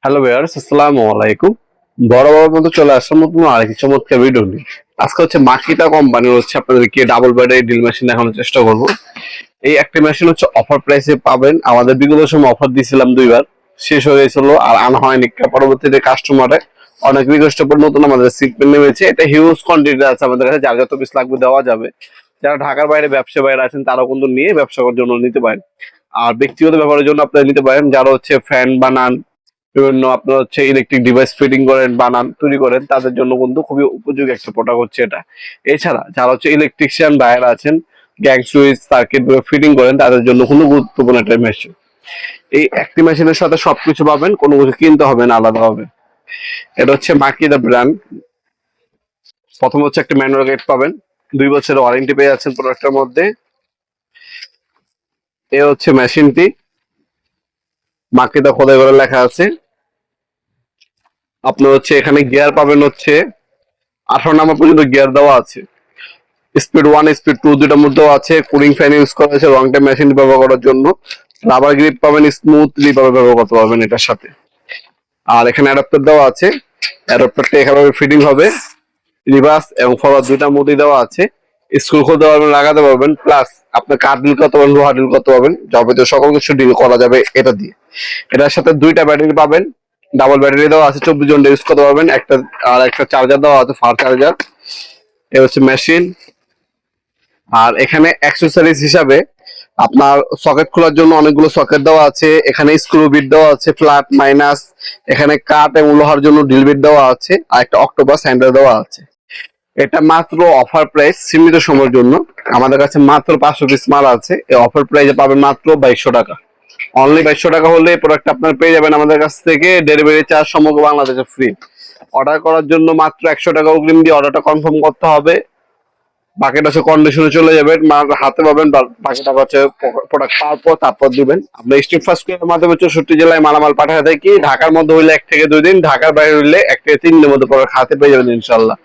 Hello viewers, আসসালামু আলাইকুম। বরাবর মতো চলে আসলাম নতুন আরেকটি চমৎকার ভিডিও নিয়ে। আজকে হচ্ছে মাকিতা কোম্পানির আপনাদেরকে ডাবল ব্যাটারি ড্রিল মেশিন দেখানোর চেষ্টা করব। এই একটা মেশিন হচ্ছে অফার প্রাইসে পাবেন। আমাদের বিগত সময় অফার দিয়েছিলাম দুইবার, শেষ হয়ে গেছিল আর আনা হয়নি। পরবর্তীতে কাস্টমারে অনেক রিকোয়েস্টের পর নতুন আমাদের সিটমেন্ট নেমেছে। এটা হিউজ কোয়ান্টিটি আছে আমাদের কাছে, যার যত পিস লাগবে দেওয়া যাবে। যারা ঢাকার বাইরে ব্যবসা বাইরে আছেন তারাও কিন্তু নিয়ে ব্যবসা করার জন্য নিতে পারেন। আর ব্যক্তিগত ব্যবহারের জন্য আপনারা নিতে পারেন। যারা হচ্ছে ফ্যান বানান, বিভিন্ন আপনার হচ্ছে ইলেকট্রিক ডিভাইস ফিটিং করেন, বানান, তৈরি করেন, তাদের জন্য কিন্তু খুবই উপযোগী একটা প্রোডাক্ট হচ্ছে এটা। এছাড়া যারা হচ্ছে ইলেকট্রিশিয়ান ভাইয়েরা আছেন, গ্যাং সুইচ সার্কিট ফিটিং করেন, তাদের জন্য কোনো গুরুত্বপূর্ণ একটা মেশিন। এই একটি মেশিনের সাথে সবকিছু পাবেন, কোনো কিছু কিনতে হবে না আলাদাভাবে। এটা হচ্ছে মাকিদা ব্র্যান্ড। প্রথম হচ্ছে একটা ম্যানুয়াল গাইড পাবেন, 2 বছরের ওয়ারেন্টি পেয়ে যাচ্ছেন প্রোডাক্টের মধ্যে। এ হচ্ছে মেশিনটি, মাকিদা খোদাই করে লেখা আছে। আপনার হচ্ছে এখানে গিয়ার পাবেন হচ্ছে 18 নাম্বার পর্যন্ত গিয়ার দেওয়া আছে। স্পিড 1 স্পিড 2 দুটার মধ্যেও আছে। কুলিং ফ্যান ইউজ করা হয়েছে লং টাইম মেশিন ব্যবহার করার জন্য। রাবার গ্রিপ পাবেন, স্মুথলি ভাবে ব্যবহার করতে পারবেন এটার সাথে। আর এখানে অ্যাডাপ্টার দেওয়া আছে, অ্যাডাপ্টারটা এখানে ফিটিং হবে। রিভার্স এবং ফরওয়ার্ড দুইটার মধ্যেই দেওয়া আছে। স্ক্রু খুলতে পারবেন, লাগাতে পারবেন, প্লাস আপনার কাঠ ডিল করতে পারবেন, লোহা ডিল করতে পারবেন, যাবতীয় সকল কিছু ডিল করা যাবে এটা দিয়ে। এটার সাথে দুইটা ব্যাটারি পাবেন, ডাবল ব্যাটারি দেওয়া আছে, 24 ঘন্টা ইউজ করতে পারবেন। একটা চার্জার দেওয়া আছে, ফার চার্জার। এ হচ্ছে মেশিন। আর এখানে অ্যাক্সেসরিজ হিসাবে আপনার সকেট খোলার জন্য অনেকগুলো সকেট দেওয়া আছে। এখানে স্ক্রু বিট দেওয়া আছে, ফ্ল্যাট মাইনাস। এখানে কাঠ এবং লোহার জন্য ড্রিল বিট দেওয়া আছে, আর একটা অক্টোপাস হ্যান্ডেল দেওয়া আছে। এটা মাত্র অফার প্রাইস, সীমিত সময়ের জন্য। আমাদের কাছে মাত্র 500 পিস মাল আছে। এই অফার প্রাইসে পাবেন মাত্র 2200 টাকা। অনলি 2200 টাকা হলে প্রোডাক্ট আপনার পেয়ে যাবেন আমাদের কাছ থেকে। ডেলিভারি চার্জ সমগ্র বাংলাদেশে ফ্রি। অর্ডার করার জন্য মাত্র 100 টাকা অগ্রিম দিয়ে অর্ডারটা কনফার্ম করতে হবে। বাকিটা হচ্ছে কন্ডিশনে চলে যাবেন, মাল হাতে পাবেন। বাকি টাকা হচ্ছে প্রোডাক্ট পাওয়ার পর তারপর দিবেন। আমরা স্ট্রিট ফাস্ট এর মাধ্যমে 64 জেলায় মালামাল পাঠাতে থাকি। ঢাকার মধ্যে হইলে 1 থেকে 2 দিন, ঢাকার বাইরে হইলে 1 থেকে 3 দিনের মধ্যে প্রোডাক্ট হাতে পেয়ে যাবেন ইনশাল্লাহ।